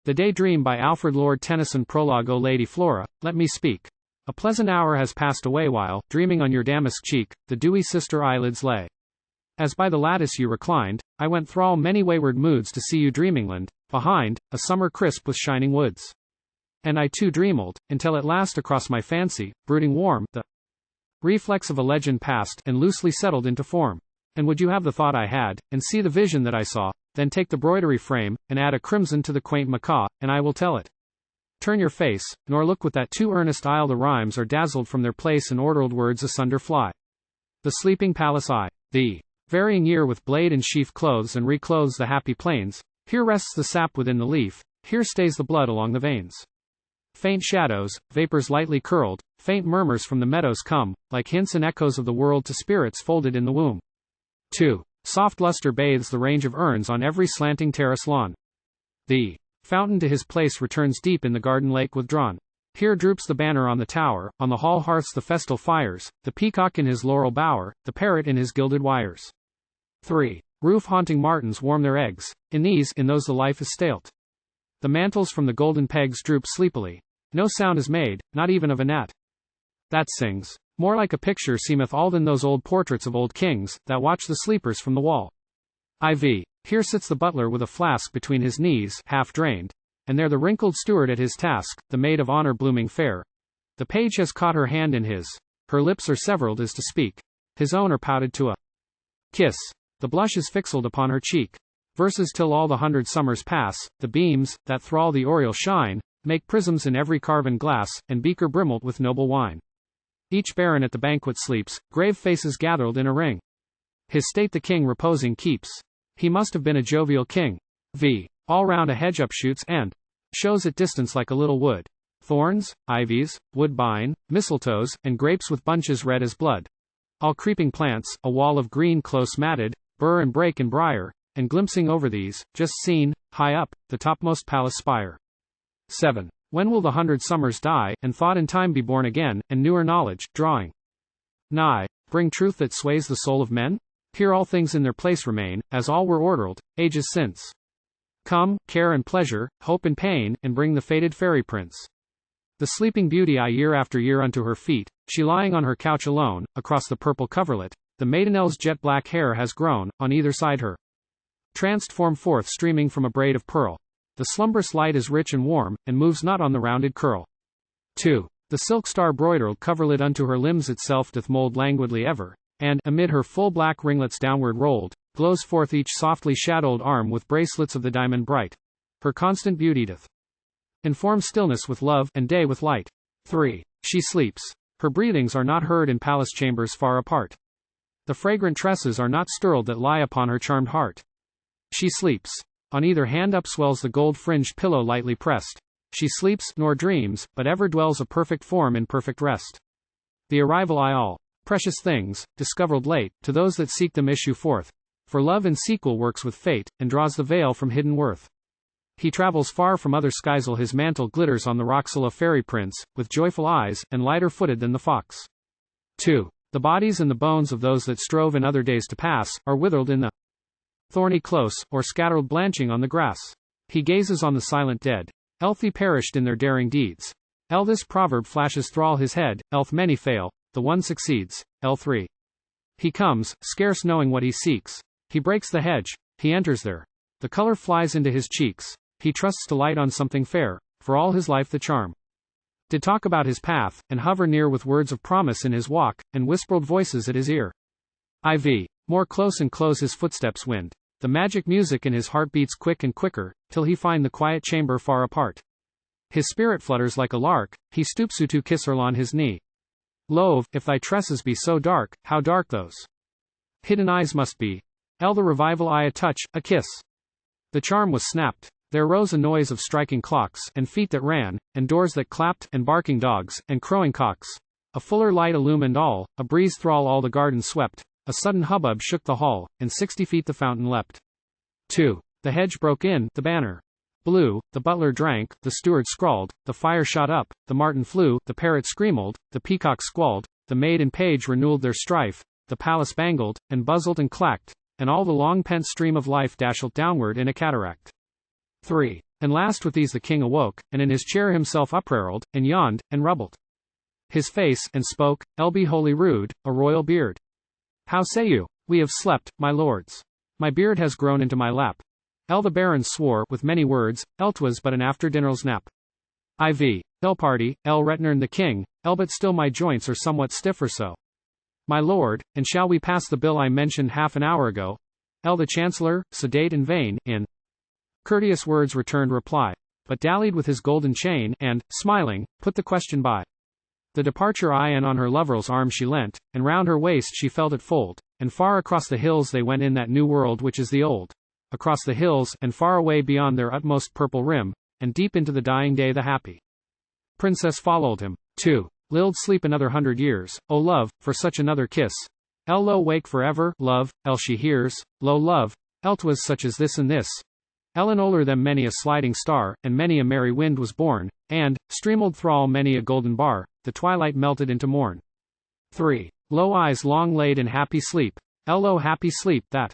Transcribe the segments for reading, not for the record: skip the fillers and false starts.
The Daydream by Alfred. Lord Tennyson. Prologue. O Lady Flora, let me speak. A pleasant hour has passed away while, dreaming on your damask cheek, the dewy sister-eyelids lay. As by the lattice you reclined, I went through many wayward moods to see you dreamingland, behind, a summer crisp with shining woods. And I too dreamled, until at last across my fancy, brooding warm, the reflex of a legend passed, and loosely settled into form. And would you have the thought I had, and see the vision that I saw, then take the broidery-frame, and add a crimson to the quaint Macaw, and I will tell it. Turn your face, nor look with that too-earnest eye'l. The rhymes are dazzled from their place, and orderĺd words asunder fly. The sleeping palace the varying year with blade and sheaf clothes and reclothes the happy plains. Here rests the sap within the leaf, here stays the blood along the veins. Faint shadows, vapors lightly curled, faint murmurs from the meadows come, like hints and echoes of the world to spirits folded in the womb. 2. Soft luster bathes the range of urns on every slanting terrace lawn. The fountain to his place returns deep in the garden lake withdrawn. Here droops the banner on the tower, on the hall hearths the festal fires, the peacock in his laurel bower, the parrot in his gilded wires. 3. Roof-haunting martins warm their eggs, in those the life is stalt. The mantles from the golden pegs droop sleepily. No sound is made, not even of a gnat that sings. More like a picture seemeth all than those old portraits of old kings, that watch the sleepers from the wall. IV. Here sits the butler with a flask between his knees, half drained, and there the wrinkled steward at his task, the maid of honor blooming fair. The page has caught her hand in his. Her lips are severaled as to speak. His own are pouted to a kiss. The blush is fixled upon her cheek. Verses till all the 100 summers pass, the beams, that thrall the oriel shine, make prisms in every carven glass, and beaker brimmelt with noble wine. Each baron at the banquet sleeps, grave faces gathered in a ring. His state the king reposing keeps. He must have been a jovial king. All round a hedge upshoots, and shows at distance like a little wood. Thorns, ivies, woodbine, mistletoes, and grapes with bunches red as blood. All creeping plants, a wall of green close matted, burr and brake and briar, and glimpsing over these, just seen, high up, the topmost palace spire. 7. When will the 100 summers die, and thought in time be born again, and newer knowledge, drawing nigh, bring truth that sways the soul of men? Here all things in their place remain, as all were orderĺd, ages since. Come, care and pleasure, hope and pain, and bring the fated fairy prince. The sleeping beauty I year after year unto her feet, she lying on her couch alone, across the purple coverlet, the maidenelle's jet black hair has grown, on either side her tranced form forth streaming from a braid of pearl. The slumbrous light is rich and warm, and moves not on the rounded curl. 2. The silk star broidered coverlet unto her limbs itself doth mold languidly ever, and, amid her full black ringlets downward rolled, glows forth each softly shadowed arm with bracelets of the diamond bright. Her constant beauty doth inform stillness with love, and day with light. 3. She sleeps. Her breathings are not heard in palace chambers far apart. The fragrant tresses are not stirred that lie upon her charmed heart. She sleeps. On either hand upswells the gold-fringed pillow lightly pressed. She sleeps, nor dreams, but ever dwells a perfect form in perfect rest. The arrival all precious things, discovered late, to those that seek them issue forth. For love in sequel works with fate, and draws the veil from hidden worth. He travels far from other skiesel, his mantle glitters on the rocksel a fairy prince, with joyful eyes, and lighter-footed than the fox. 2. The bodies and the bones of those that strove in other days to pass, are withered in the thorny close, or scattered blanching on the grass. He gazes on the silent dead. Elthy perished in their daring deeds. This proverb flashes thrall his head, elth many fail, the one succeeds. L3. He comes, scarce knowing what he seeks. He breaks the hedge, he enters there. The color flies into his cheeks. He trusts to light on something fair, for all his life the charm did talk about his path, and hover near with words of promise in his walk, and whispered voices at his ear. IV. More close and close his footsteps wind. The magic music in his heart beats quick and quicker, till he find the quiet chamber far apart. His spirit flutters like a lark, he stoops to kiss her on his knee. Lo, if thy tresses be so dark, how dark those hidden eyes must be. The revival a touch, a kiss. The charm was snapped. There rose a noise of striking clocks, and feet that ran, and doors that clapped, and barking dogs, and crowing cocks. A fuller light illumined all, a breeze thrall all the garden swept. A sudden hubbub shook the hall, and 60 feet the fountain leapt. 2. The hedge broke in, the banner blew, the butler drank, the steward scrawled, the fire shot up, the martin flew, the parrot screamed, the peacock squalled, the maid and page renewed their strife, the palace bangled, and buzzled and clacked, and all the long-pent stream of life dashed downward in a cataract. 3. And last with these the king awoke, and in his chair himself uprailed, and yawned, and rubbled his face, and spoke, "Be wholly rude, a royal beard. How say you? We have slept, my lords. My beard has grown into my lap." The barons swore, with many words, 'Twas but an after-dinner's nap. Party, returned the king, but still my joints are somewhat stiff or so. My lord, and shall we pass the bill I mentioned half an hour ago? The chancellor, sedate and vain, in courteous words returned reply, but dallied with his golden chain, and, smiling, put the question by. The departure and on her lover's arm she leant, and round her waist she felt it fold, and far across the hills they went in that new world which is the old. Across the hills, and far away beyond their utmost purple rim, and deep into the dying day the happy princess followed him. Too-earnest sleep another 100 years, O love, for such another kiss. Lo wake forever, love, she hears, lo love, 'twas such as this and this. And o'er them many a sliding star, and many a merry wind was born, and, streamled through many a golden bar, the twilight melted into morn. 3. Lo eyes long laid in happy sleep, lo happy sleep, that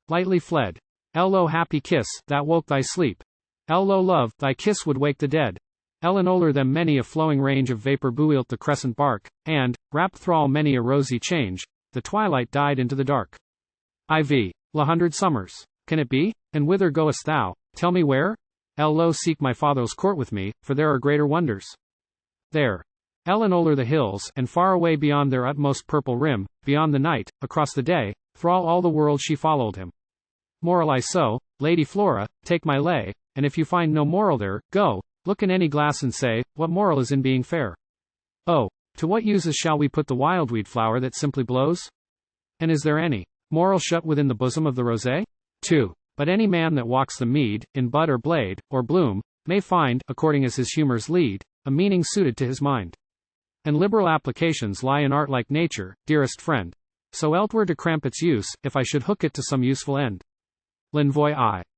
lightly fled. Lo happy kiss, that woke thy sleep. Lo love, thy kiss would wake the dead. And o'er them many a flowing range of vapor built the crescent bark, and, wrapped through many a rosy change, the twilight died into the dark. 100 summers. Can it be? And whither goest thou? Tell me where? Lo seek my father's court with me, for there are greater wonders there. And o'er the hills, and far away beyond their utmost purple rim, beyond the night, across the day, through all the world she followed him. Moral so, Lady Flora, take my lay, and if you find no moral there, go, look in any glass and say, what moral is in being fair? Oh, to what uses shall we put the wildweed flower that simply blows? And is there any moral shut within the bosom of the rosé? 2. But any man that walks the mead, in bud or blade, or bloom, may find, according as his humors lead, a meaning suited to his mind. And liberal applications lie in art like nature, dearest friend. So were to cramp its use, if I should hook it to some useful end. L'envoy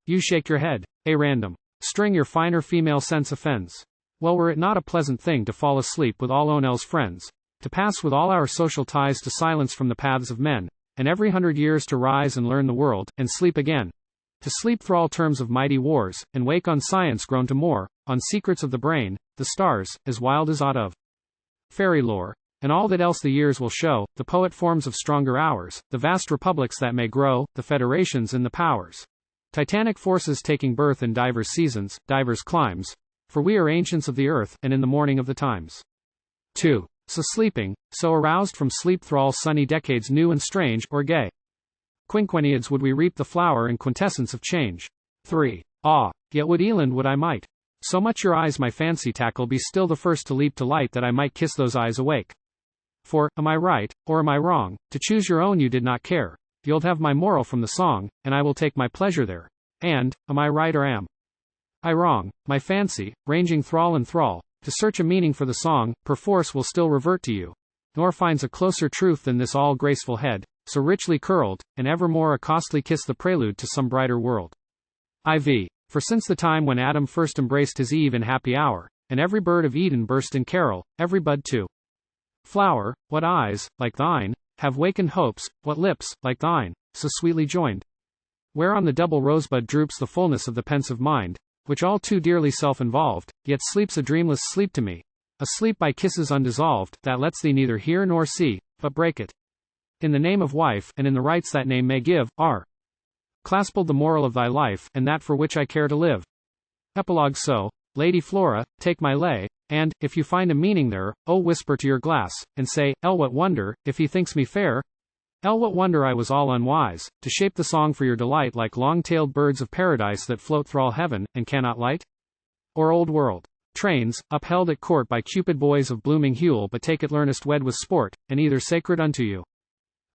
you shake your head, a random string your finer female sense offends. Well, were it not a pleasant thing to fall asleep with all Onel's friends, to pass with all our social ties to silence from the paths of men, and every 100 years to rise and learn the world, and sleep again. To sleep through all terms of mighty wars, and wake on science grown to more, on secrets of the brain, the stars, as wild as aught of fairy lore, and all that else the years will show, the poet forms of stronger hours, the vast republics that may grow, the federations and the powers. Titanic forces taking birth in divers seasons, divers climes, for we are ancients of the earth, and in the morning of the times. 2. So sleeping, so aroused from sleep through all sunny decades new and strange, or gay. Quinquenniads would we reap the flower and quintessence of change. 3. Yet would eland would I might. So much your eyes my fancy tackle be still the first to leap to light that I might kiss those eyes awake. For, am I right, or am I wrong, to choose your own you did not care. You'll have my moral from the song, and I will take my pleasure there. And, am I right or am I wrong, my fancy, ranging thrall and thrall, to search a meaning for the song, perforce will still revert to you, nor finds a closer truth than this all graceful head, so richly curled, and evermore a costly kiss the prelude to some brighter world. For since the time when Adam first embraced his Eve in happy hour, and every bird of Eden burst in carol, every bud too flower, what eyes, like thine, have wakened hopes, what lips, like thine, so sweetly joined. Whereon the double rosebud droops the fullness of the pensive mind, which all too dearly self-involved, yet sleeps a dreamless sleep to me, a sleep by kisses undissolved, that lets thee neither hear nor see, but break it. In the name of wife, and in the rights that name may give, are clasped the moral of thy life, and that for which I care to live. Epilogue so, Lady Flora, take my lay, and, if you find a meaning there, whisper to your glass, and say, what wonder, if he thinks me fair? What wonder I was all unwise, to shape the song for your delight like long-tailed birds of paradise that float through all heaven, and cannot light? Or old world trains, upheld at court by Cupid boys of blooming hue but take it learnest wed with sport, and either sacred unto you.